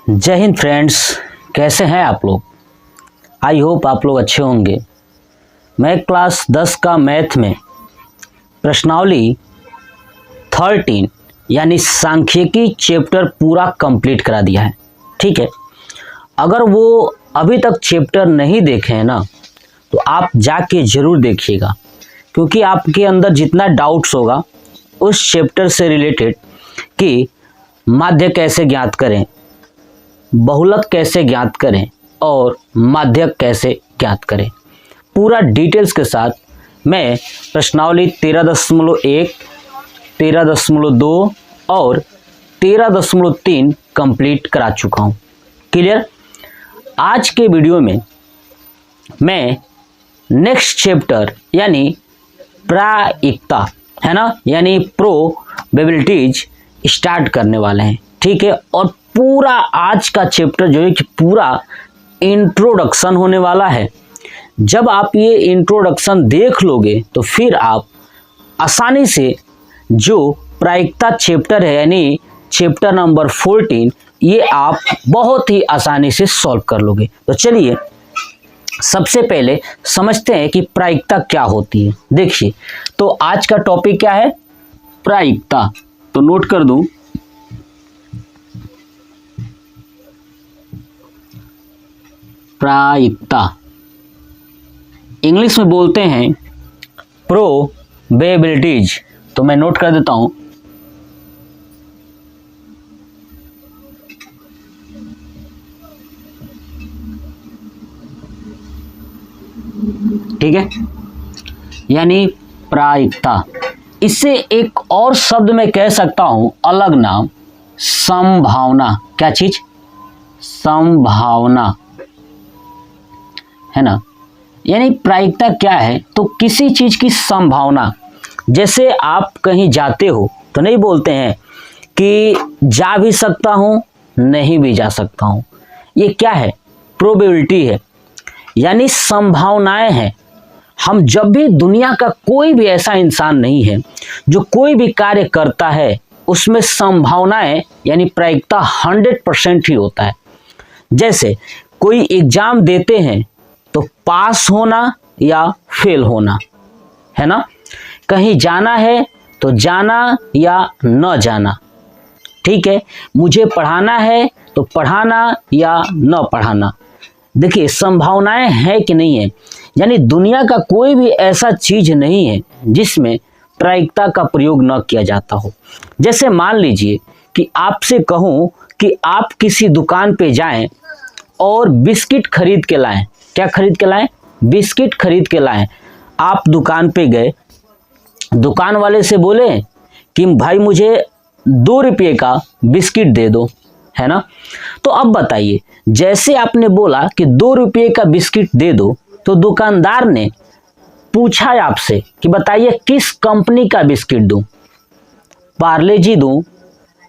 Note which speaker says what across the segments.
Speaker 1: जय हिंद फ्रेंड्स, कैसे हैं आप लोग। आई होप आप लोग अच्छे होंगे। मैं क्लास 10 का मैथ में प्रश्नावली 13 यानी सांख्यिकी चैप्टर पूरा कंप्लीट करा दिया है। ठीक है, अगर वो अभी तक चैप्टर नहीं देखे हैं ना तो आप जाके ज़रूर देखिएगा, क्योंकि आपके अंदर जितना डाउट्स होगा उस चैप्टर से रिलेटेड कि माध्य कैसे ज्ञात करें, बहुलक कैसे ज्ञात करें और माध्यक कैसे ज्ञात करें, पूरा डिटेल्स के साथ मैं प्रश्नावली 13.1, 13.2 और 13.3 कंप्लीट करा चुका हूँ। क्लियर। आज के वीडियो में मैं नेक्स्ट चैप्टर यानी प्रायिकता है ना, यानी प्रोबेबिलिटीज स्टार्ट करने वाले हैं। ठीक है, और पूरा आज का चैप्टर जो है कि पूरा इंट्रोडक्शन होने वाला है। जब आप ये इंट्रोडक्शन देख लोगे तो फिर आप आसानी से जो प्रायिकता चैप्टर है यानी चैप्टर नंबर 14 ये आप बहुत ही आसानी से सॉल्व कर लोगे। तो चलिए सबसे पहले समझते हैं कि प्रायिकता क्या होती है। देखिए, तो आज का टॉपिक क्या है, प्रायिकता। तो नोट कर दूं, प्रायिकता इंग्लिश में बोलते हैं प्रोबेबिलिटीज। तो मैं नोट कर देता हूं, ठीक है, यानी प्रायिकता। इससे एक और शब्द में कह सकता हूं, अलग नाम, संभावना। क्या चीज? संभावना, है ना। यानी प्रायिकता क्या है, तो किसी चीज की संभावना। जैसे आप कहीं जाते हो तो नहीं बोलते हैं कि जा भी सकता हूं नहीं भी जा सकता हूं। ये क्या है? प्रोबेबिलिटी है, यानी संभावनाएं हैं। हम जब भी, दुनिया का कोई भी ऐसा इंसान नहीं है जो कोई भी कार्य करता है उसमें संभावनाएं यानी प्रायिकता 100% ही होता है। जैसे कोई एग्जाम देते हैं तो पास होना या फेल होना, है ना। कहीं जाना है तो जाना या न जाना। ठीक है, मुझे पढ़ाना है तो पढ़ाना या न पढ़ाना। देखिए, संभावनाएं हैं कि नहीं है, यानी दुनिया का कोई भी ऐसा चीज नहीं है जिसमें प्रायिकता का प्रयोग न किया जाता हो। जैसे मान लीजिए कि आपसे कहूं कि आप किसी दुकान पे जाएं और बिस्किट खरीद के लाएं। क्या खरीद के लाएं? बिस्किट खरीद के लाएं। आप दुकान पे गए, दुकान वाले से बोले कि भाई मुझे 2 रुपये का बिस्किट दे दो, है ना। तो अब बताइए, जैसे आपने बोला कि 2 रुपये का बिस्किट दे दो, तो दुकानदार ने पूछा आपसे कि बताइए किस कंपनी का बिस्किट दूं, पार्ले जी दूं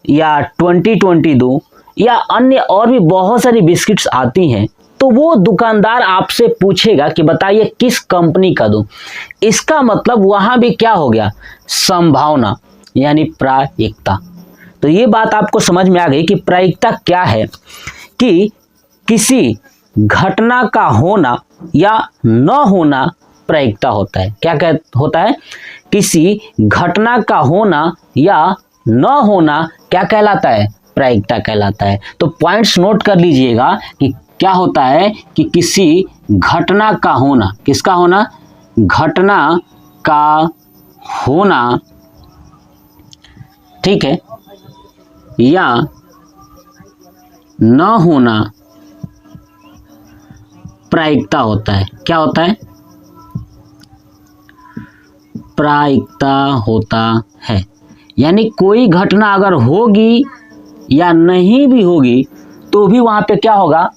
Speaker 1: या 2020 दूं या अन्य और भी बहुत सारी बिस्किट्स आती हैं। तो वो दुकानदार आपसे पूछेगा कि बताइए किस कंपनी का दूं। इसका मतलब वहां भी क्या हो गया? संभावना यानी प्रायिकता। तो ये बात आपको समझ में आ गई कि प्रायिकता क्या है, कि किसी घटना का होना या न होना प्रायिकता होता है। क्या होता है? किसी घटना का होना या न होना क्या कहलाता है? प्रायिकता कहलाता है। तो पॉइंट्स नोट कर लीजिएगा कि क्या होता है कि किसी घटना का होना, किसका होना? घटना का होना, ठीक है, या न होना प्रायिकता होता है। क्या होता है? प्रायिकता होता है। यानी कोई घटना अगर होगी या नहीं भी होगी तो भी वहां पे क्या होगा?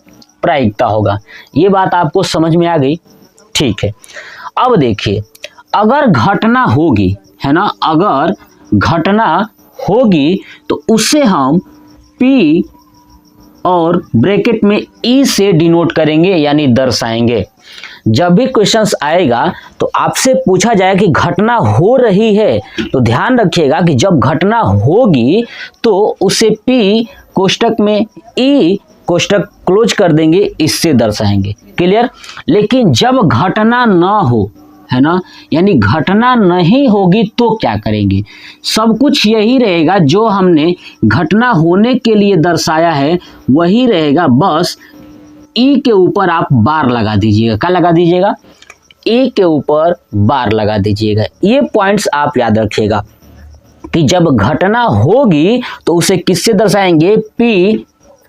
Speaker 1: प्रायिकता होगा। ये बात आपको समझ में आ गई? ठीक है। अब देखिए, अगर घटना होगी, है ना, अगर घटना होगी तो उसे हम P और ब्रैकेट में E से डिनोट करेंगे यानी दर्शाएंगे। जब भी क्वेश्चंस आएगा तो आपसे पूछा जाए कि घटना हो रही है, तो ध्यान रखिएगा कि जब घटना होगी तो उसे P कोष्टक में ई कोष्टक क्लोज कर देंगे, इससे दर्शाएंगे। क्लियर। लेकिन जब घटना ना हो, है ना, यानी घटना नहीं होगी तो क्या करेंगे? सब कुछ यही रहेगा जो हमने घटना होने के लिए दर्शाया है वही रहेगा, बस ई के ऊपर आप बार लगा दीजिएगा। क्या लगा दीजिएगा? ई के ऊपर बार लगा दीजिएगा। ये पॉइंट्स आप याद रखिएगा कि जब घटना होगी तो उसे किससे दर्शाएंगे? पी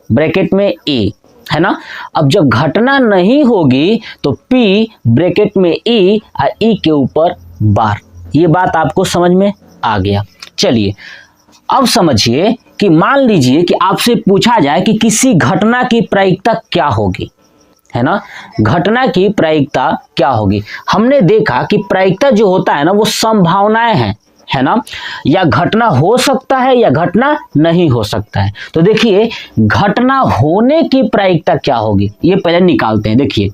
Speaker 1: ब्रैकेट में ए, है ना। अब जब घटना नहीं होगी तो पी ब्रैकेट में ई और ई के ऊपर बार। ये बात आपको समझ में आ गया। चलिए अब समझिए कि मान लीजिए कि आपसे पूछा जाए कि किसी घटना की प्रायिकता क्या होगी, है ना, घटना की प्रायिकता क्या होगी। हमने देखा कि प्रायिकता जो होता है ना वो संभावनाएं हैं, है ना, या घटना हो सकता है या घटना नहीं हो सकता है। तो देखिए घटना होने की प्रायिकता क्या होगी ये पहले निकालते हैं। देखिए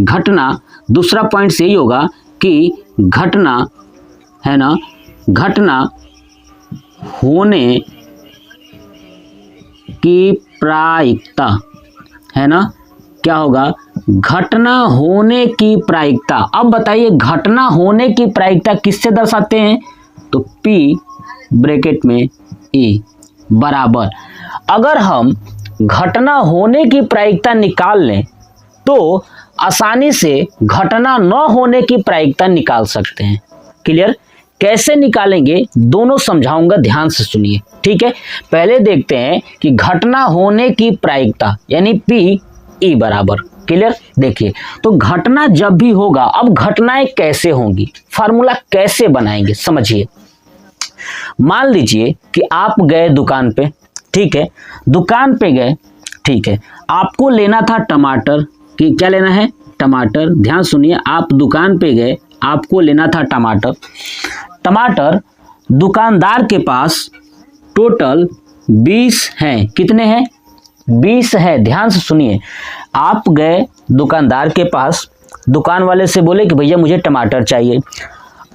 Speaker 1: घटना, दूसरा पॉइंट यही होगा कि घटना, है ना, घटना होने की प्रायिकता, है ना, क्या होगा? घटना होने की प्रायिकता। अब बताइए घटना होने की प्रायिकता किससे दर्शाते हैं? तो P ब्रैकेट में E बराबर, अगर हम घटना होने की प्रायिकता निकाल लें तो आसानी से घटना न होने की प्रायिकता निकाल सकते हैं। क्लियर। कैसे निकालेंगे दोनों समझाऊंगा, ध्यान से सुनिए, ठीक है। पहले देखते हैं कि घटना होने की प्रायिकता यानी P E बराबर। क्लियर। देखिए तो घटना जब भी होगा, अब घटनाएं कैसे होंगी, फार्मूला कैसे बनाएंगे समझिए। मान लीजिए कि आप गए दुकान पे, ठीक है, दुकान पे गए, ठीक है, आपको लेना था टमाटर, कि क्या लेना है? टमाटर। ध्यान सुनिए, आप दुकान पे गए, आपको लेना था टमाटर। टमाटर दुकानदार के पास टोटल 20 हैं। कितने हैं? 20 है। ध्यान से सुनिए, आप गए दुकानदार के पास, दुकान वाले से बोले कि भैया मुझे टमाटर चाहिए।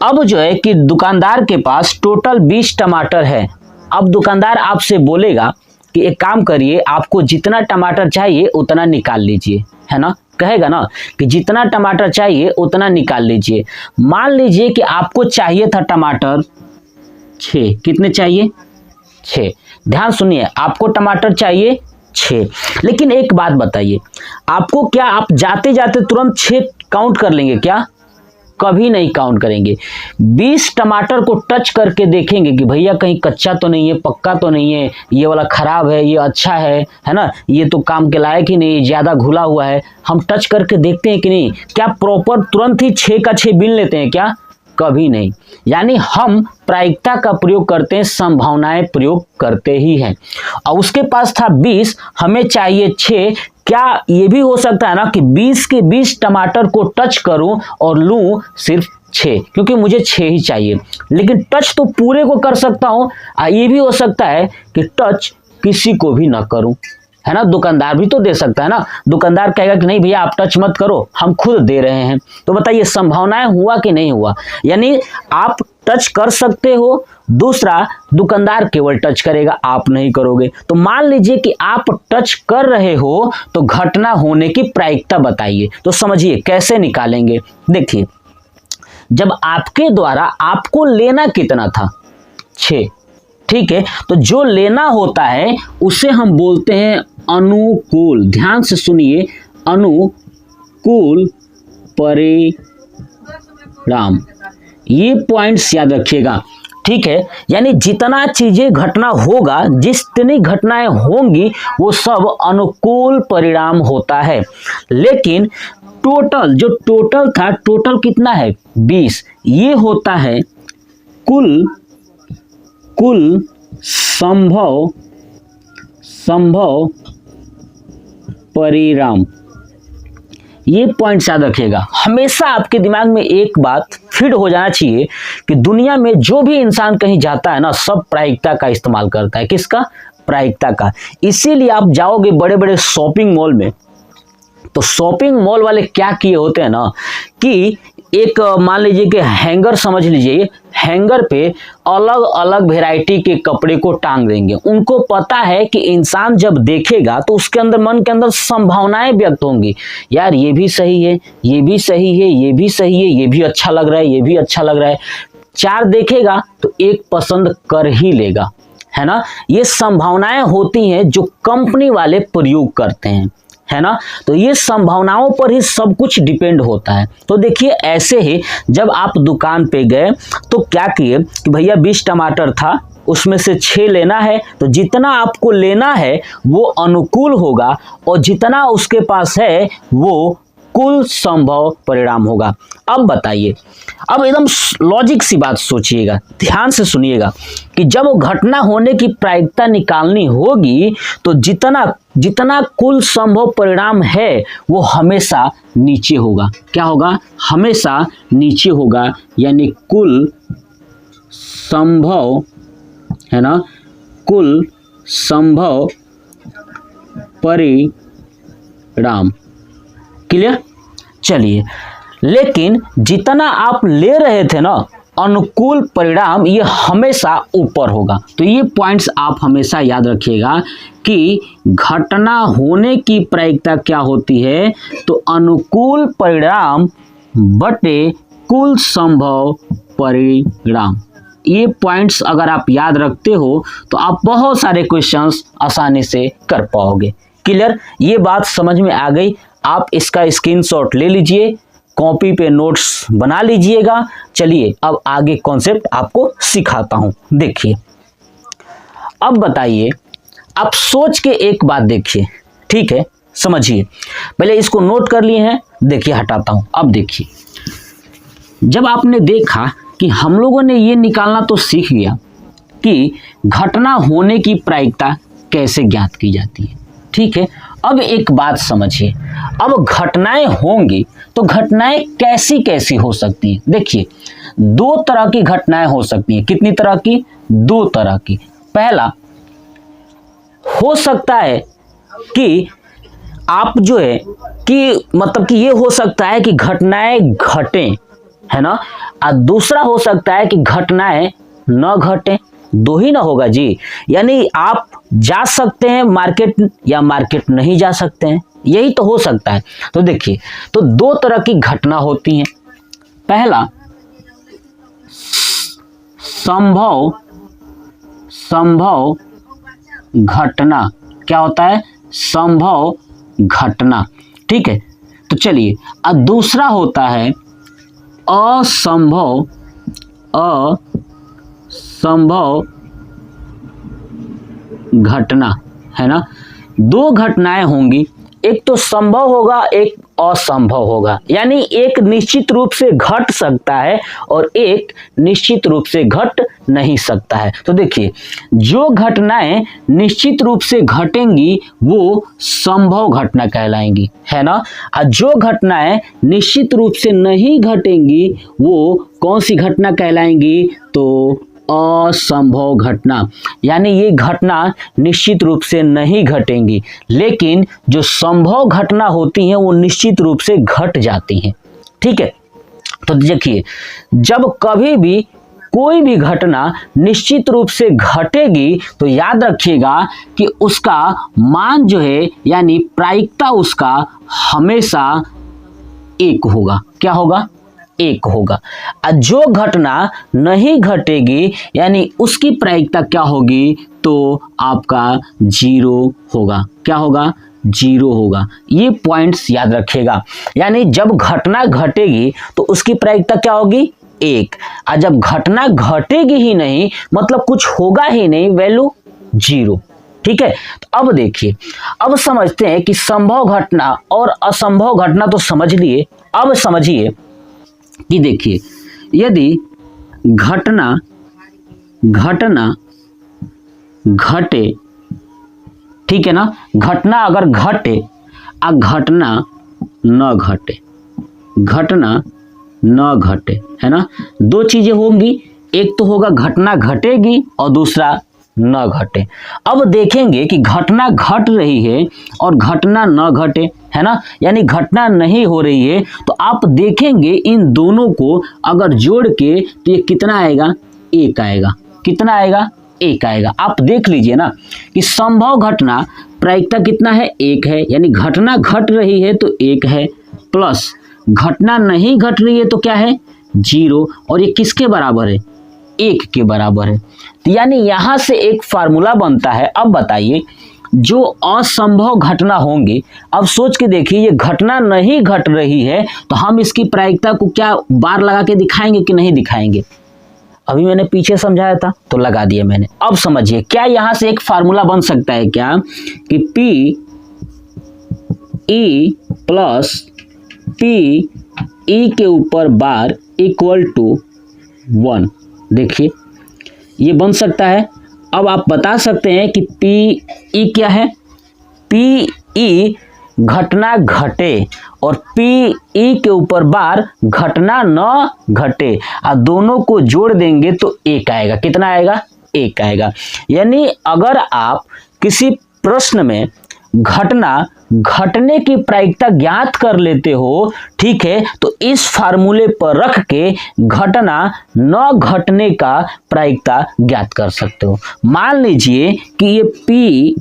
Speaker 1: अब जो है कि दुकानदार के पास टोटल 20 टमाटर है। अब दुकानदार आपसे बोलेगा कि एक काम करिए, आपको जितना टमाटर चाहिए उतना निकाल लीजिए, है ना, कहेगा ना कि जितना टमाटर चाहिए उतना निकाल लीजिए। मान लीजिए कि आपको चाहिए था टमाटर 6। कितने चाहिए? 6। ध्यान सुनिए, आपको टमाटर चाहिए 6। लेकिन एक बात बताइए, आपको क्या आप जाते जाते तुरंत 6 काउंट कर लेंगे क्या? कभी नहीं काउंट करेंगे। 20 टमाटर को टच करके देखेंगे कि भैया कहीं कच्चा तो नहीं है, पक्का तो नहीं है, ये वाला खराब है, ये अच्छा है ना, ये तो काम के लायक ही नहीं, ज्यादा घुला हुआ है। हम टच करके देखते हैं कि नहीं? क्या प्रॉपर तुरंत ही 6 का 6 बीन लेते हैं क्या? कभी नहीं। यानी हम प्रायिकता का प्रयोग करते हैं, संभावनाएं प्रयोग करते ही हैं। और उसके पास था 20, हमें चाहिए 6। क्या ये भी हो सकता है ना कि 20 के 20 टमाटर को टच करूं और लूं सिर्फ 6, क्योंकि मुझे 6 ही चाहिए। लेकिन टच तो पूरे को कर सकता हूं। ये भी हो सकता है कि टच किसी को भी ना करूं, है ना, दुकानदार भी तो दे सकता है ना। दुकानदार कहेगा कि नहीं भैया आप टच मत करो, हम खुद दे रहे हैं। तो बताइए संभावनाएं हुआ कि नहीं हुआ? यानी आप टच कर सकते हो, दूसरा दुकानदार केवल टच करेगा, आप नहीं करोगे। तो मान लीजिए कि आप टच कर रहे हो तो घटना होने की प्रायिकता बताइए। तो समझिए कैसे निकालेंगे। देखिए जब आपके द्वारा, आपको लेना कितना था? 6, ठीक है, तो जो लेना होता है उसे हम बोलते हैं अनुकूल। ध्यान से सुनिए, अनुकूल परिणाम। ये पॉइंट्स याद रखिएगा, ठीक है। यानी जितना चीजें घटना होगा, जितनी घटनाएं होंगी वो सब अनुकूल परिणाम होता है। लेकिन टोटल, जो टोटल था, टोटल कितना है? 20। ये होता है कुल संभव परिणाम। ये पॉइंट याद रखिएगा। हमेशा आपके दिमाग में एक बात फिट हो जाना चाहिए कि दुनिया में जो भी इंसान कहीं जाता है ना, सब प्रायिकता का इस्तेमाल करता है। किसका? प्रायिकता का। इसीलिए आप जाओगे बड़े बड़े शॉपिंग मॉल में, तो शॉपिंग मॉल वाले क्या किए होते हैं ना कि एक मान लीजिए कि हैंगर समझ लीजिए, हैंगर पे अलग अलग वैरायटी के कपड़े को टांग देंगे। उनको पता है कि इंसान जब देखेगा तो उसके अंदर, मन के अंदर संभावनाएं व्यक्त होंगी, यार ये भी सही है, ये भी सही है, ये भी सही है, ये भी अच्छा लग रहा है, ये भी अच्छा लग रहा है। 4 देखेगा तो एक पसंद कर ही लेगा, है ना। ये संभावनाएं होती हैं जो कंपनी वाले प्रयोग करते हैं, है ना। तो ये संभावनाओं पर ही सब कुछ डिपेंड होता है। तो देखिए ऐसे ही जब आप दुकान पे गए तो क्या किए कि भैया 20 टमाटर था, उसमें से 6 लेना है, तो जितना आपको लेना है वो अनुकूल होगा और जितना उसके पास है वो कुल संभव परिणाम होगा। अब बताइए, अब एकदम लॉजिक सी बात सोचिएगा, ध्यान से सुनिएगा कि जब घटना होने की प्रायिकता निकालनी होगी तो जितना जितना कुल संभव परिणाम है वो हमेशा नीचे होगा। क्या होगा? हमेशा नीचे होगा, यानी कुल संभव, है ना, कुल संभव परिणाम। क्लियर? चलिए, लेकिन जितना आप ले रहे थे ना अनुकूल परिणाम, ये हमेशा ऊपर होगा। तो ये पॉइंट्स आप हमेशा याद रखिएगा कि घटना होने की प्रायिकता क्या होती है, तो अनुकूल परिणाम बटे कुल संभव परिणाम। ये पॉइंट्स अगर आप याद रखते हो तो आप बहुत सारे क्वेश्चंस आसानी से कर पाओगे। क्लियर? ये बात समझ में आ गई? आप इसका स्क्रीनशॉट ले लीजिए, कॉपी पे नोट्स बना लीजिएगा। चलिए अब आगे कॉन्सेप्ट आपको सिखाता हूं। देखिए, अब बताइए, आप सोच के एक बात देखिए, ठीक है, समझिए। पहले इसको नोट कर लिए हैं, देखिए हटाता हूं। अब देखिए, जब आपने देखा कि हम लोगों ने ये निकालना तो सीख गया कि घटना होने की प्रायिकता कैसे ज्ञात की जाती है, ठीक है। अब एक बात समझिए, अब घटनाएं होंगी तो घटनाएं कैसी कैसी हो सकती हैं। देखिए, 2 तरह की घटनाएं हो सकती हैं। कितनी तरह की? 2 तरह की। पहला हो सकता है कि आप जो है कि मतलब कि ये हो सकता है कि घटनाएं घटें, है ना, और दूसरा हो सकता है कि घटनाएं न घटें। 2 ही ना होगा जी, यानी आप जा सकते हैं मार्केट या मार्केट नहीं जा सकते हैं, यही तो हो सकता है। तो देखिए, तो 2 तरह की घटना होती हैं। पहला संभव घटना। क्या होता है? संभव घटना, ठीक है। तो चलिए, और दूसरा होता है असंभव घटना, है ना। 2 घटनाएं होंगी, एक तो संभव होगा, एक असंभव होगा, यानी एक निश्चित रूप से घट सकता है और एक निश्चित रूप से घट नहीं सकता है। तो देखिए, जो घटनाएं निश्चित रूप से घटेंगी वो संभव घटना कहलाएंगी, है ना, और जो घटनाएं निश्चित रूप से नहीं घटेंगी वो कौन सी घटना कहलाएंगी? तो असंभव घटना, यानी ये घटना निश्चित रूप से नहीं घटेंगी, लेकिन जो संभव घटना होती हैं वो निश्चित रूप से घट जाती हैं, ठीक है। तो देखिए, जब कभी भी कोई भी घटना निश्चित रूप से घटेगी तो याद रखिएगा कि उसका मान जो है, यानी प्रायिकता उसका हमेशा 1 होगा। क्या होगा? 1 होगा। और जो घटना नहीं घटेगी यानी उसकी प्रायिकता क्या होगी? तो आपका 0 होगा। क्या होगा? 0 होगा। ये पॉइंट्स याद रखिएगा, यानी जब घटना घटेगी तो उसकी प्रायिकता क्या होगी? 1, और जब घटना घटेगी ही नहीं, मतलब कुछ होगा ही नहीं, वैल्यू 0, ठीक है। तो अब देखिए, अब समझते हैं कि संभव घटना और असंभव घटना तो समझ लिए। अब समझिए कि देखिए, यदि घटना घटे, ठीक है ना, घटना अगर घटे और घटना न घटे, है ना, 2 चीजें होंगी। एक तो होगा घटना घटेगी और दूसरा न घटे। अब देखेंगे कि घटना घट रही है और घटना न घटे, है ना, यानी घटना नहीं हो रही है, तो आप देखेंगे इन दोनों को अगर जोड़ के तो ये कितना आएगा, एक आएगा। कितना आएगा, एक आएगा। आप देख लीजिए ना कि संभव घटना प्रायिकता कितना है, एक है, यानी घटना घट रही है तो एक है, प्लस घटना नहीं घट रही है तो क्या है, 0, और ये किसके बराबर है, 1 के बराबर है। तो यानी यहां से एक फार्मूला बनता है। अब बताइए जो असंभव घटना होंगी, अब सोच के देखिए ये घटना नहीं घट रही है तो हम इसकी प्रायिकता को क्या बार लगा के दिखाएंगे कि नहीं दिखाएंगे। अभी मैंने पीछे समझाया था तो लगा दिया मैंने। अब समझिए क्या यहां से एक फार्मूला बन सकता है क्या कि P E plus P E के ऊपर बार इक्वल टू 1। देखिए ये बन सकता है। अब आप बता सकते हैं कि पी ई क्या है, पी ई घटना घटे और पी ई के ऊपर बार घटना न घटे, और दोनों को जोड़ देंगे तो 1 आएगा। कितना आएगा, 1 आएगा। यानी अगर आप किसी प्रश्न में घटना घटने की प्रायिकता ज्ञात कर लेते हो, ठीक है, तो इस फार्मूले पर रख के घटना न घटने का प्रायिकता ज्ञात कर सकते हो। मान लीजिए कि ये पी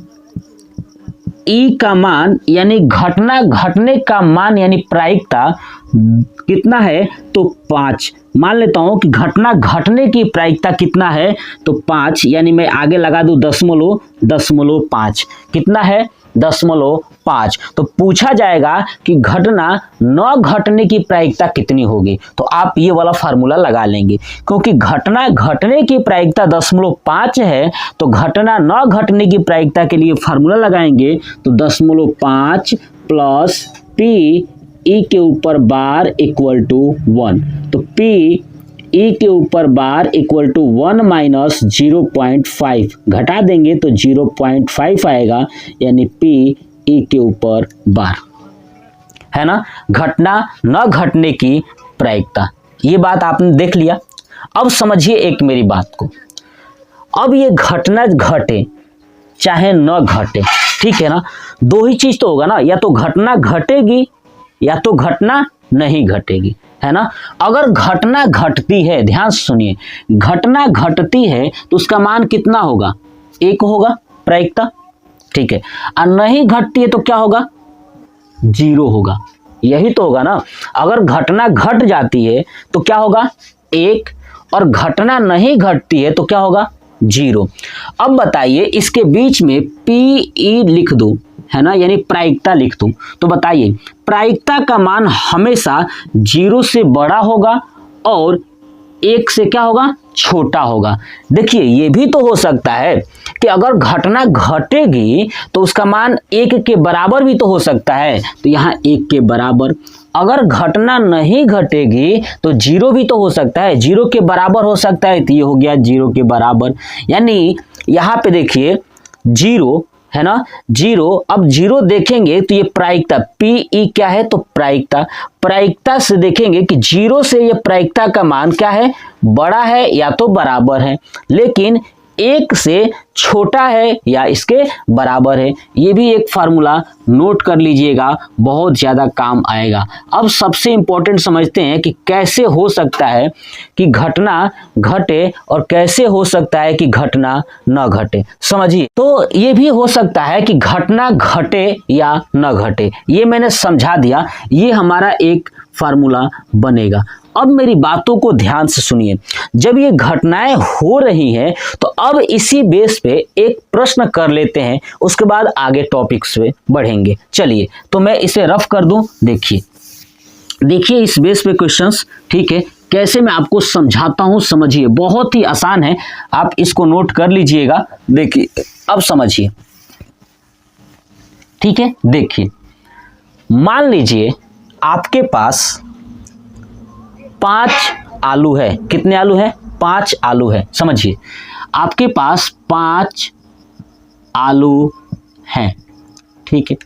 Speaker 1: ई का मान यानी घटना घटने का मान यानी प्रायिकता कितना है तो 5। मान लेता हूं कि घटना घटने की प्रायिकता कितना है तो 5, यानी मैं आगे लगा दूं 0.5। कितना है 0.5। तो पूछा जाएगा कि घटना न घटने की प्रायिकता कितनी होगी, तो आप ये वाला फार्मूला लगा लेंगे। क्योंकि घटना घटने की प्रायिकता 0.5 है तो घटना न घटने की प्रायिकता के लिए फार्मूला लगाएंगे तो 0.5 प्लस पी ई के ऊपर बार इक्वल टू 1। तो पी ई के ऊपर बार इक्वल टू 1 माइनस 0.5 घटा देंगे तो 0.5 आएगा, यानी पी ई के ऊपर बार, है ना, घटना न घटने की प्रायिकता। ये बात आपने देख लिया। अब समझिए एक मेरी बात को। अब ये घटना घटे चाहे न घटे, ठीक है ना, दो ही चीज तो होगा ना, या तो घटना घटेगी या तो घटना नहीं घटेगी, है ना। अगर घटना घटती है, ध्यान से सुनिए, घटना घटती है तो उसका मान कितना होगा, 1 होगा प्रायिकता, ठीक है, और नहीं घटती है तो क्या होगा, 0 होगा। यही तो होगा ना। अगर घटना घट जाती है तो क्या होगा 1, और घटना नहीं घटती है तो क्या होगा 0। अब बताइए इसके बीच में पी ई लिख दो, है ना, यानी प्रायिकता लिख दूं, तो बताइए प्रायिकता का मान हमेशा 0 से बड़ा होगा और 1 से क्या होगा, छोटा होगा। देखिए ये भी तो हो सकता है कि अगर घटना घटेगी तो उसका मान 1 के बराबर भी तो हो सकता है, तो यहाँ 1 के बराबर। अगर घटना नहीं घटेगी तो 0 भी तो हो सकता है, 0 के बराबर हो सकता है, तो ये हो गया 0 के बराबर। यानी यहाँ पे देखिए 0 है ना, 0। अब 0 देखेंगे तो ये प्रायिकता पी ई क्या है तो प्रायिकता से देखेंगे कि 0 से ये प्रायिकता का मान क्या है, बड़ा है या तो बराबर है, लेकिन 1 से छोटा है या इसके बराबर है। ये भी एक फार्मूला नोट कर लीजिएगा, बहुत ज़्यादा काम आएगा। अब सबसे इम्पोर्टेंट समझते हैं कि कैसे हो सकता है कि घटना घटे और कैसे हो सकता है कि घटना न घटे। समझिए, तो ये भी हो सकता है कि घटना घटे या न घटे, ये मैंने समझा दिया। ये हमारा एक फार्मूला बनेगा। अब मेरी बातों को ध्यान से सुनिए। जब ये घटनाएं हो रही हैं तो अब इसी बेस पे एक प्रश्न कर लेते हैं, उसके बाद आगे टॉपिक्स पे बढ़ेंगे। चलिए तो मैं इसे रफ कर दूं। देखिए इस बेस पे क्वेश्चंस, ठीक है, कैसे मैं आपको समझाता हूं, समझिए, बहुत ही आसान है, आप इसको नोट कर लीजिएगा। देखिए अब समझिए, ठीक है। देखिए मान लीजिए आपके पास 5 आलू है। कितने आलू है, 5 आलू है। समझिए आपके पास 5 आलू हैं, ठीक है।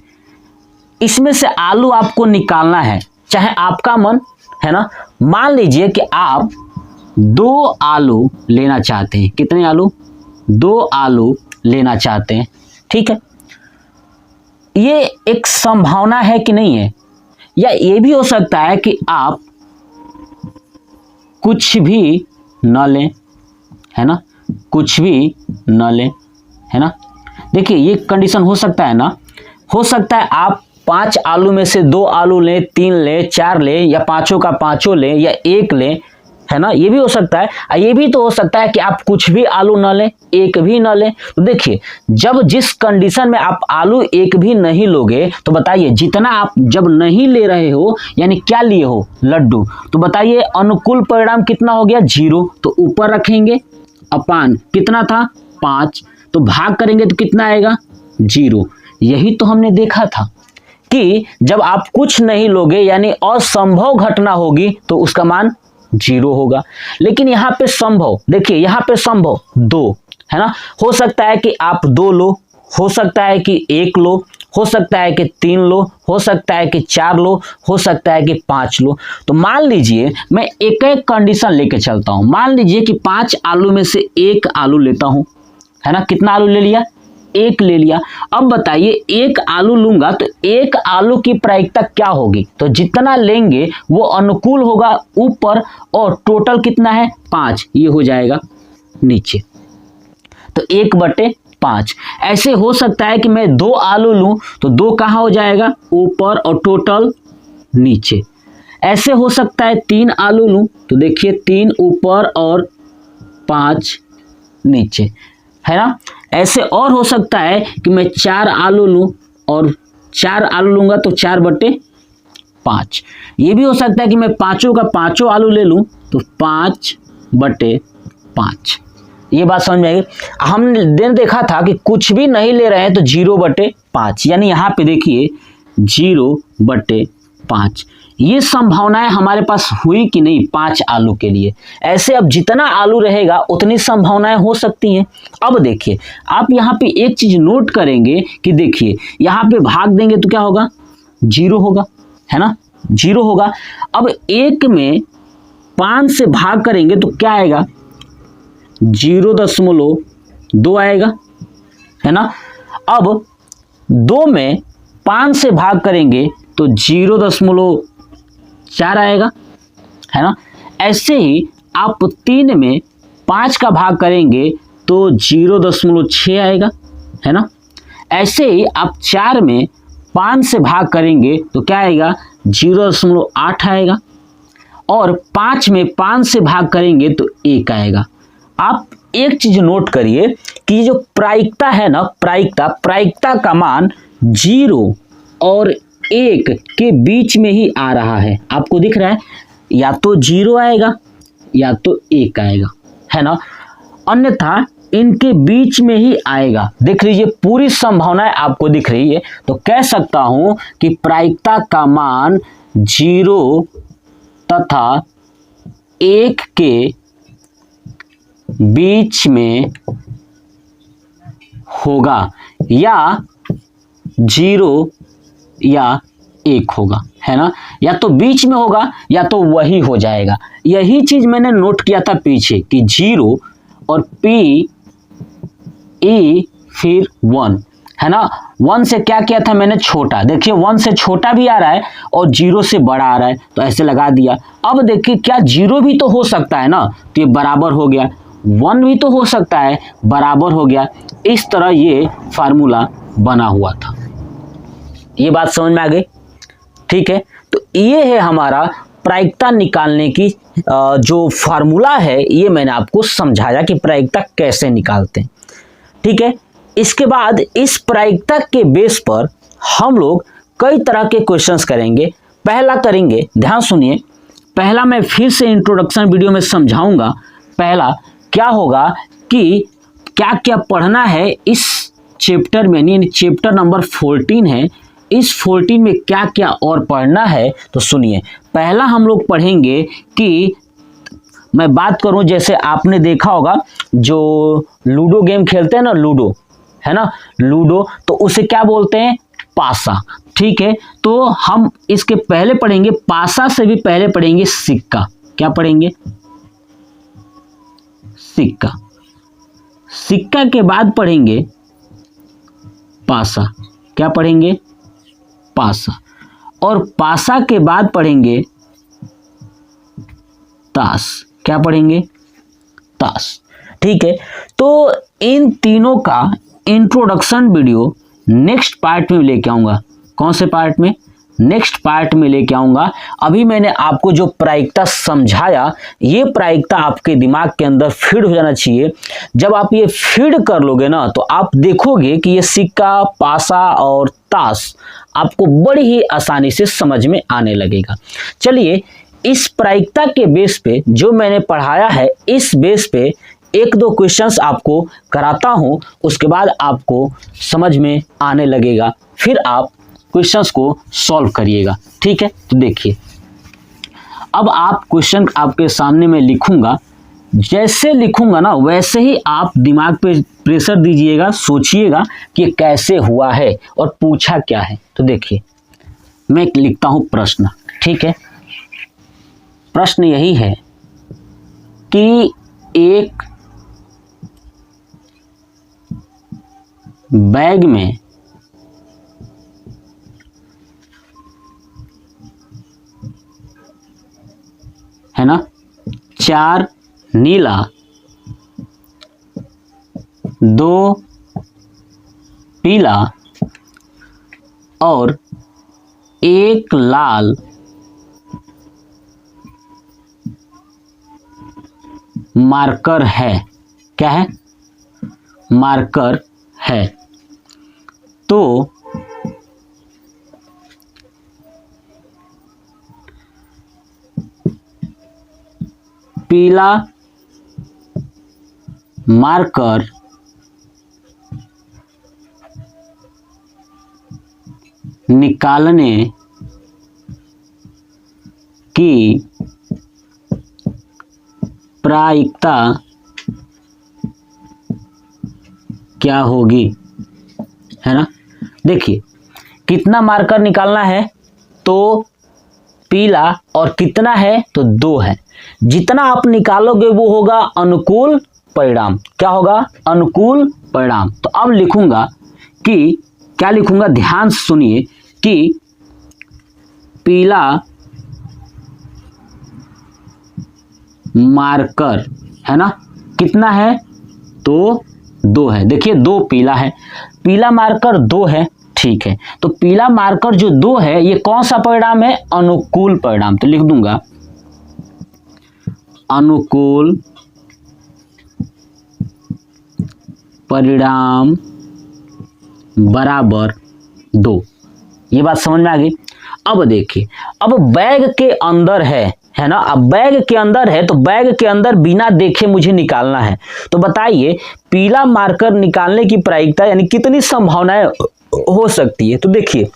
Speaker 1: इसमें से आलू आपको निकालना है, चाहे आपका मन, है ना। मान लीजिए कि आप 2 आलू लेना चाहते हैं। कितने आलू, 2 आलू लेना चाहते हैं, ठीक है। ये एक संभावना है कि नहीं है, या ये भी हो सकता है कि आप कुछ भी न लें, है ना, कुछ भी न लें, है ना। देखिए ये कंडीशन हो सकता है ना, हो सकता है आप 5 आलू में से 2 आलू लें, 3 लें, 4 लें, या पांचों का पांचों लें, या 1 लें, है ना, ये भी हो सकता है। ये भी तो हो सकता है कि आप कुछ भी आलू न लें, एक भी न लें। तो देखिए जब जिस कंडीशन में आप आलू एक भी नहीं लोगे, तो बताइए जितना आप जब नहीं ले रहे हो, यानी क्या लिए हो, लड्डू, तो बताइए अनुकूल परिणाम कितना हो गया, 0। तो ऊपर रखेंगे, अपान कितना था 5, तो भाग करेंगे तो कितना आएगा 0। यही तो हमने देखा था कि जब आप कुछ नहीं लोगे यानी असंभव घटना होगी तो उसका मान 0 होगा। लेकिन यहाँ पे संभव, देखिए यहाँ पे संभव 2 है ना, हो सकता है कि आप 2 लो, हो सकता है कि 1 लो, हो सकता है कि 3 लो, हो सकता है कि 4 लो, हो सकता है कि 5 लो। तो मान लीजिए मैं एक एक कंडीशन लेके चलता हूं। मान लीजिए कि 5 आलू में से 1 आलू लेता हूं, है ना, कितना आलू ले लिया, 1 ले लिया। अब बताइए 1 आलू लूंगा तो 1 आलू की प्रायिकता क्या होगी, तो जितना लेंगे वो अनुकूल होगा ऊपर, और टोटल कितना है 5, ये हो जाएगा नीचे, तो 1/5। ऐसे हो सकता है कि मैं 2 आलू लूं तो 2 कहाँ हो जाएगा ऊपर और टोटल नीचे। ऐसे हो सकता है 3 आलू लूं तो देखिए 3 ऊपर और 5 नीचे, है ना। ऐसे और हो सकता है कि मैं 4 आलू लूं और 4 आलू लूंगा तो 4/5। ये भी हो सकता है कि मैं पांचों का पांचों आलू ले लूं तो 5/5। ये बात समझ में आएगी। हमने देखा था कि कुछ भी नहीं ले रहे हैं तो 0/5, यानी यहाँ पे देखिए 0/5। ये संभावनाएं हमारे पास हुई कि नहीं 5 आलू के लिए। ऐसे अब जितना आलू रहेगा उतनी संभावनाएं हो सकती हैं। अब देखिए आप यहाँ पे एक चीज नोट करेंगे कि देखिए यहाँ पे भाग देंगे तो क्या होगा 0 होगा, है ना, 0 होगा। अब 1 में 5 से भाग करेंगे तो क्या आएगा 0.2 आएगा, है ना। अब 2 में 5 से भाग करेंगे तो 0.4 आएगा, है ना। ऐसे ही आप 3 में 5 का भाग करेंगे तो 0.6 आएगा, है ना। ऐसे ही आप 4 में 5 से भाग करेंगे तो क्या आएगा 0.8 आएगा, और 5 में 5 से भाग करेंगे तो 1 आएगा। आप एक चीज नोट करिए कि जो प्रायिकता है ना, प्रायिकता का मान 0 और 1 के बीच में ही आ रहा है। आपको दिख रहा है या तो 0 आएगा या तो 1 आएगा, है ना, अन्यथा इनके बीच में ही आएगा। देख लीजिए पूरी संभावनाएं आपको दिख रही है। तो कह सकता हूं कि प्रायिकता का मान 0 तथा 1 के बीच में होगा, या 0 या 1 होगा, है ना, या तो बीच में होगा या तो वही हो जाएगा। यही चीज मैंने नोट किया था पीछे कि 0 और P E फिर 1, है ना। 1 से क्या किया था मैंने छोटा, देखिए 1 से छोटा भी आ रहा है और 0 से बड़ा आ रहा है तो ऐसे लगा दिया। अब देखिए क्या 0 भी तो हो सकता है ना, तो ये बराबर हो गया, 1 भी तो हो सकता है, बराबर हो गया। इस तरह ये फार्मूला बना हुआ था। ये बात समझ में आ गई, ठीक है। तो ये है हमारा प्रायिकता निकालने की जो फार्मूला है, ये मैंने आपको समझाया कि प्रायिकता कैसे निकालते हैं, ठीक है। इसके बाद इस प्रायिकता के बेस पर हम लोग कई तरह के क्वेश्चंस करेंगे। पहला करेंगे, ध्यान सुनिए, पहला मैं फिर से इंट्रोडक्शन वीडियो में समझाऊंगा। पहला क्या होगा कि क्या क्या पढ़ना है इस चैप्टर में, यानी चैप्टर नंबर 14 है, इस 14 में क्या क्या और पढ़ना है। तो सुनिए, पहला हम लोग पढ़ेंगे कि मैं बात करूं, जैसे आपने देखा होगा जो लूडो गेम खेलते हैं ना, लूडो, है ना, लूडो, तो उसे क्या बोलते हैं पासा, ठीक है। तो हम इसके पहले पढ़ेंगे, पासा से भी पहले पढ़ेंगे सिक्का। क्या पढ़ेंगे, सिक्का, सिक्का के बाद पढ़ेंगे पासा। क्या पढ़ेंगे? पासा। और पासा के बाद पढ़ेंगे ताश। क्या पढ़ेंगे? ताश। ठीक है, तो इन तीनों का इंट्रोडक्शन वीडियो नेक्स्ट पार्ट में लेके आऊंगा। कौन से पार्ट में? नेक्स्ट पार्ट में लेके आऊंगा। अभी मैंने आपको जो प्रायिकता समझाया, ये प्रायिकता आपके दिमाग के अंदर फीड हो जाना चाहिए। जब आप ये फीड कर लोगे ना, तो आप देखोगे कि ये सिक्का, पासा और ताश आपको बड़ी ही आसानी से समझ में आने लगेगा। चलिए, इस प्रायिकता के बेस पे जो मैंने पढ़ाया है, इस बेस पे एक दो क्वेश्चंस आपको कराता हूं, उसके बाद आपको समझ में आने लगेगा, फिर आप क्वेश्चंस को सॉल्व करिएगा। ठीक है, तो देखिए, अब आप क्वेश्चन आपके सामने में लिखूंगा, जैसे लिखूंगा ना वैसे ही आप दिमाग पे प्रेशर दीजिएगा, सोचिएगा कि कैसे हुआ है और पूछा क्या है। तो देखिए, मैं लिखता हूं प्रश्न। ठीक है, प्रश्न यही है कि एक बैग में है ना 4 नीला, 2 पीला और 1 लाल मार्कर है। क्या है? मार्कर है। तो पीला मार्कर निकालने की प्रायिकता क्या होगी? है ना, देखिए, कितना मार्कर निकालना है? तो पीला, और कितना है? तो 2 है। जितना आप निकालोगे वो होगा अनुकूल परिणाम। क्या होगा? अनुकूल परिणाम। तो अब लिखूंगा कि क्या लिखूंगा, ध्यान से सुनिए, कि पीला मार्कर है ना, कितना है? तो 2 है। देखिए, 2 पीला है, पीला मार्कर 2 है। ठीक है, तो पीला मार्कर जो 2 है, ये कौन सा परिणाम है? अनुकूल परिणाम। तो लिख दूंगा अनुकूल परिणाम बराबर 2। ये बात समझ में आ गई? अब देखिए, अब बैग के अंदर है ना, अब बैग के अंदर है, तो बैग के अंदर बिना देखे मुझे निकालना है। तो बताइए, पीला मार्कर निकालने की प्रायिकता यानी कितनी संभावनाएं हो सकती है? तो देखिए,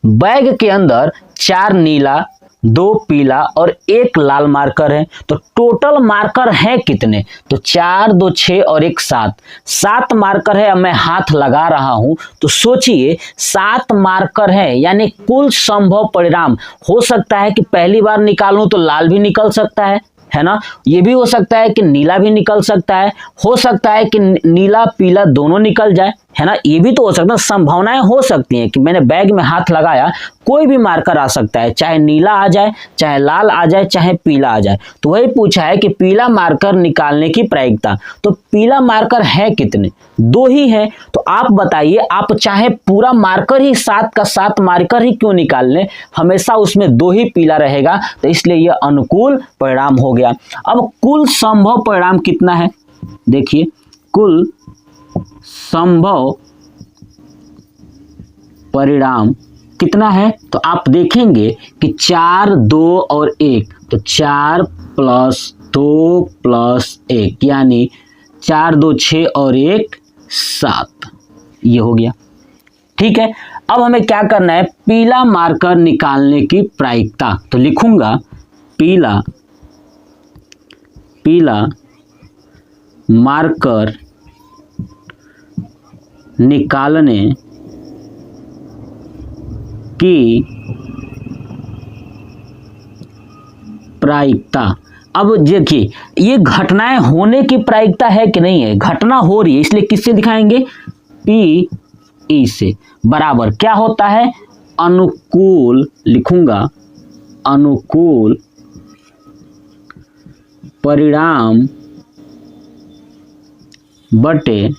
Speaker 1: बैग के अंदर 4 नीला, 2 पीला और 1 लाल मार्कर है। तो टोटल मार्कर है कितने? तो 4, 2, 6 और 1 7। 7 मार्कर है। अब मैं हाथ लगा रहा हूं, तो सोचिए 7 मार्कर है, यानी कुल संभव परिणाम हो सकता है कि पहली बार निकालूं तो लाल भी निकल सकता है ना, ये भी हो सकता है कि नीला भी निकल सकता है, हो सकता है कि नीला पीला दोनों निकल जाए, है ना, ये भी तो हो सकता है। संभावनाएं हो सकती हैं कि मैंने बैग में हाथ लगाया, कोई भी मार्कर आ सकता है, चाहे नीला आ जाए, चाहे लाल आ जाए, चाहे पीला आ जाए। तो वही पूछा है कि पीला मार्कर निकालने की प्रायिकता। तो पीला मार्कर है कितने? 2 ही है। तो आप बताइए, आप चाहे पूरा मार्कर ही 7 का 7 मार्कर ही क्यों निकाल लें, हमेशा उसमें 2 ही पीला रहेगा। तो इसलिए यह अनुकूल परिणाम हो गया। अब कुल संभव परिणाम कितना है? देखिए, कुल संभव परिणाम कितना है? तो आप देखेंगे कि 4, 2 और 1, तो 4 + 2 + 1 यानी 4, 2, 6 और 1 7। ये हो गया। ठीक है, अब हमें क्या करना है? पीला मार्कर निकालने की प्रायिकता। तो लिखूंगा पीला मार्कर निकालने की प्रायिकता। अब देखिए ये घटनाएं होने की प्रायिकता है कि नहीं है, घटना हो रही है, इसलिए किससे दिखाएंगे, पी ई से, बराबर क्या होता है, अनुकूल लिखूंगा, अनुकूल परिणाम बटे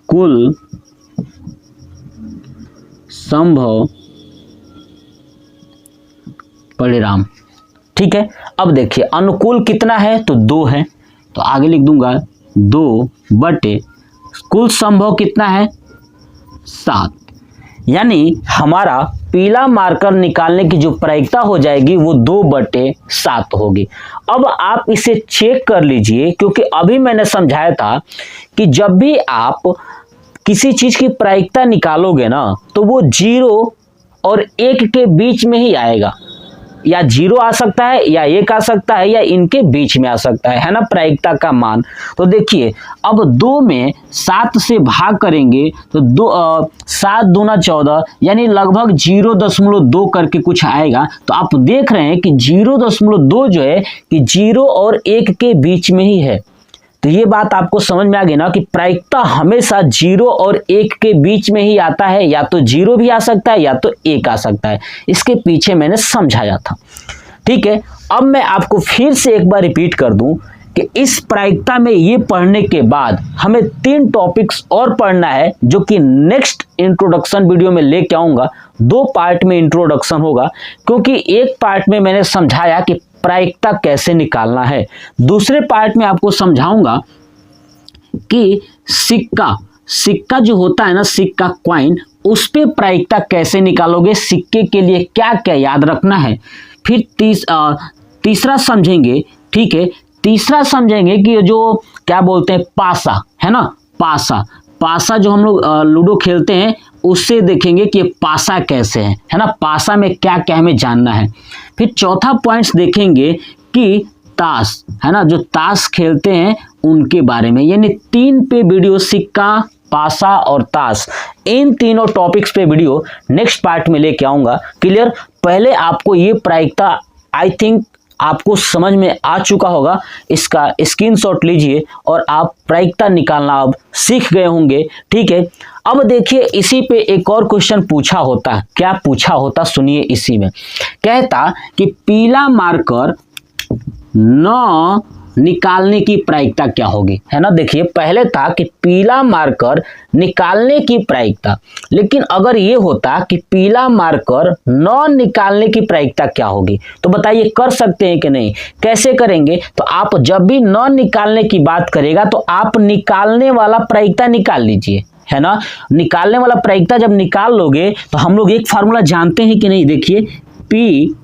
Speaker 1: कुल संभव परिणाम। ठीक है, अब देखिए अनुकूल कितना है, तो 2 है, तो आगे लिख दूंगा 2 बटे कुल संभव कितना है, 7। यानी हमारा पीला मार्कर निकालने की जो प्रायिकता हो जाएगी वो 2/7 होगी। अब आप इसे चेक कर लीजिए, क्योंकि अभी मैंने समझाया था कि जब भी आप किसी चीज की प्रायिकता निकालोगे ना तो वो 0 और 1 के बीच में ही आएगा, या 0 आ सकता है या 1 आ सकता है या इनके बीच में आ सकता है ना प्रायिकता का मान। तो देखिए अब 2 में 7 से भाग करेंगे तो 7 दूना 14, यानी लगभग 0.2 करके कुछ आएगा। तो आप देख रहे हैं कि 0.2 जो है कि 0 और 1 के बीच में ही है। तो ये बात आपको समझ में आ गई ना कि प्रायिकता हमेशा 0 और 1 के बीच में ही आता है, या तो 0 भी आ सकता है या तो 1 आ सकता है। इसके पीछे मैंने समझाया था। ठीक है, अब मैं आपको फिर से एक बार रिपीट कर दूं कि इस प्रायिकता में ये पढ़ने के बाद हमें 3 टॉपिक्स और पढ़ना है, जो कि नेक्स्ट इंट्रोडक्शन वीडियो में लेके आऊंगा। 2 पार्ट में इंट्रोडक्शन होगा, क्योंकि एक पार्ट में मैंने समझाया कि प्रायिकता कैसे निकालना है, दूसरे पार्ट में आपको समझाऊंगा कि सिक्का जो होता है ना, सिक्का कॉइन, उस पे प्रायिकता कैसे निकालोगे, सिक्के के लिए क्या क्या याद रखना है। फिर तीसरा समझेंगे। ठीक है, तीसरा समझेंगे कि जो क्या बोलते हैं पासा, है ना, पासा जो हम लोग लूडो खेलते हैं उससे देखेंगे कि पासा कैसे है ना, पासा में क्या क्या हमें जानना है। फिर चौथा पॉइंट्स देखेंगे कि ताश, है ना, जो ताश खेलते हैं उनके बारे में। यानी 3 पे वीडियो, सिक्का, पासा और ताश, इन तीनों टॉपिक्स पे वीडियो नेक्स्ट पार्ट में लेके आऊंगा। क्लियर? पहले आपको ये प्रायिकता आई थिंक आपको समझ में आ चुका होगा, इसका स्क्रीनशॉट लीजिए और आप प्रायिकता निकालना अब सीख गए होंगे। ठीक है, अब देखिए इसी पे एक और क्वेश्चन पूछा होता, क्या पूछा होता सुनिए। इसी में कहता कि पीला मार्कर न निकालने की प्रायिकता क्या होगी, है ना। देखिए पहले था कि पीला मार्कर निकालने की प्रायिकता, लेकिन अगर ये होता कि पीला मार्कर न निकालने की प्रायिकता क्या होगी, तो बताइए कर सकते हैं कि नहीं। कैसे करेंगे, तो आप जब भी न निकालने की बात करेगा तो आप निकालने वाला प्रायिकता निकाल लीजिए, है ना। निकालने वाला प्रायिकता जब निकाल लोगे तो हम लोग एक फार्मूला जानते हैं कि नहीं। देखिए P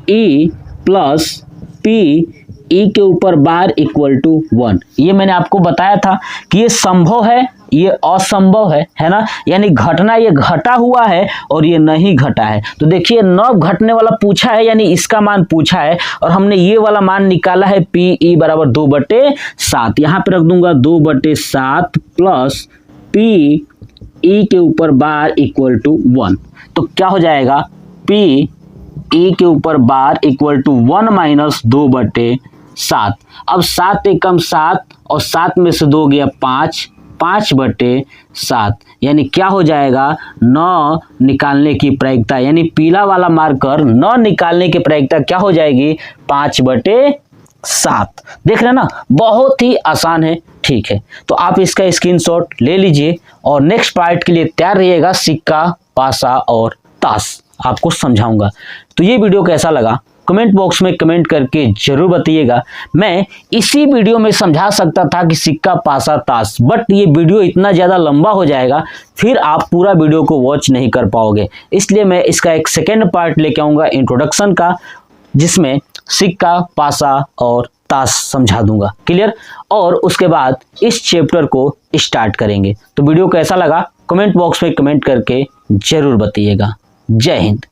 Speaker 1: E plus P E के ऊपर बार इक्वल टू 1। ये मैंने आपको बताया था कि ये संभव है, ये असंभव है ना। यानी घटना ये घटा हुआ है और ये नहीं घटा है। तो देखिए न घटने वाला पूछा है, यानी इसका मान पूछा है और हमने ये वाला मान निकाला है पी ई बराबर 2/7। यहाँ पे रख दूंगा 2/7 प्लस पी ई के ऊपर बार इक्वल टू 1। तो क्या हो जाएगा, पी ई के ऊपर बार इक्वल टू 1 माइनस 2/7। अब 7 एकम 7 और 7 में से 2 गया 5, 5/7। यानी क्या हो जाएगा, न निकालने की प्रायिकता, यानी पीला वाला मार्कर न निकालने की प्रायिकता क्या हो जाएगी, 5/7। देख रहे ना, बहुत ही आसान है। ठीक है, तो आप इसका स्क्रीनशॉट ले लीजिए और नेक्स्ट पार्ट के लिए तैयार रहिएगा। सिक्का, पासा और ताश आपको समझाऊंगा। तो ये वीडियो कैसा लगा कमेंट बॉक्स में कमेंट करके जरूर बताइएगा। मैं इसी वीडियो में समझा सकता था कि सिक्का, पासा, ताश, बट ये वीडियो इतना ज़्यादा लंबा हो जाएगा, फिर आप पूरा वीडियो को वॉच नहीं कर पाओगे। इसलिए मैं इसका एक सेकेंड पार्ट लेके आऊँगा इंट्रोडक्शन का, जिसमें सिक्का, पासा और ताश समझा दूंगा। क्लियर? और उसके बाद इस चैप्टर को स्टार्ट करेंगे। तो वीडियो कैसा लगा कमेंट बॉक्स में कमेंट करके जरूर बताइएगा। जय हिंद।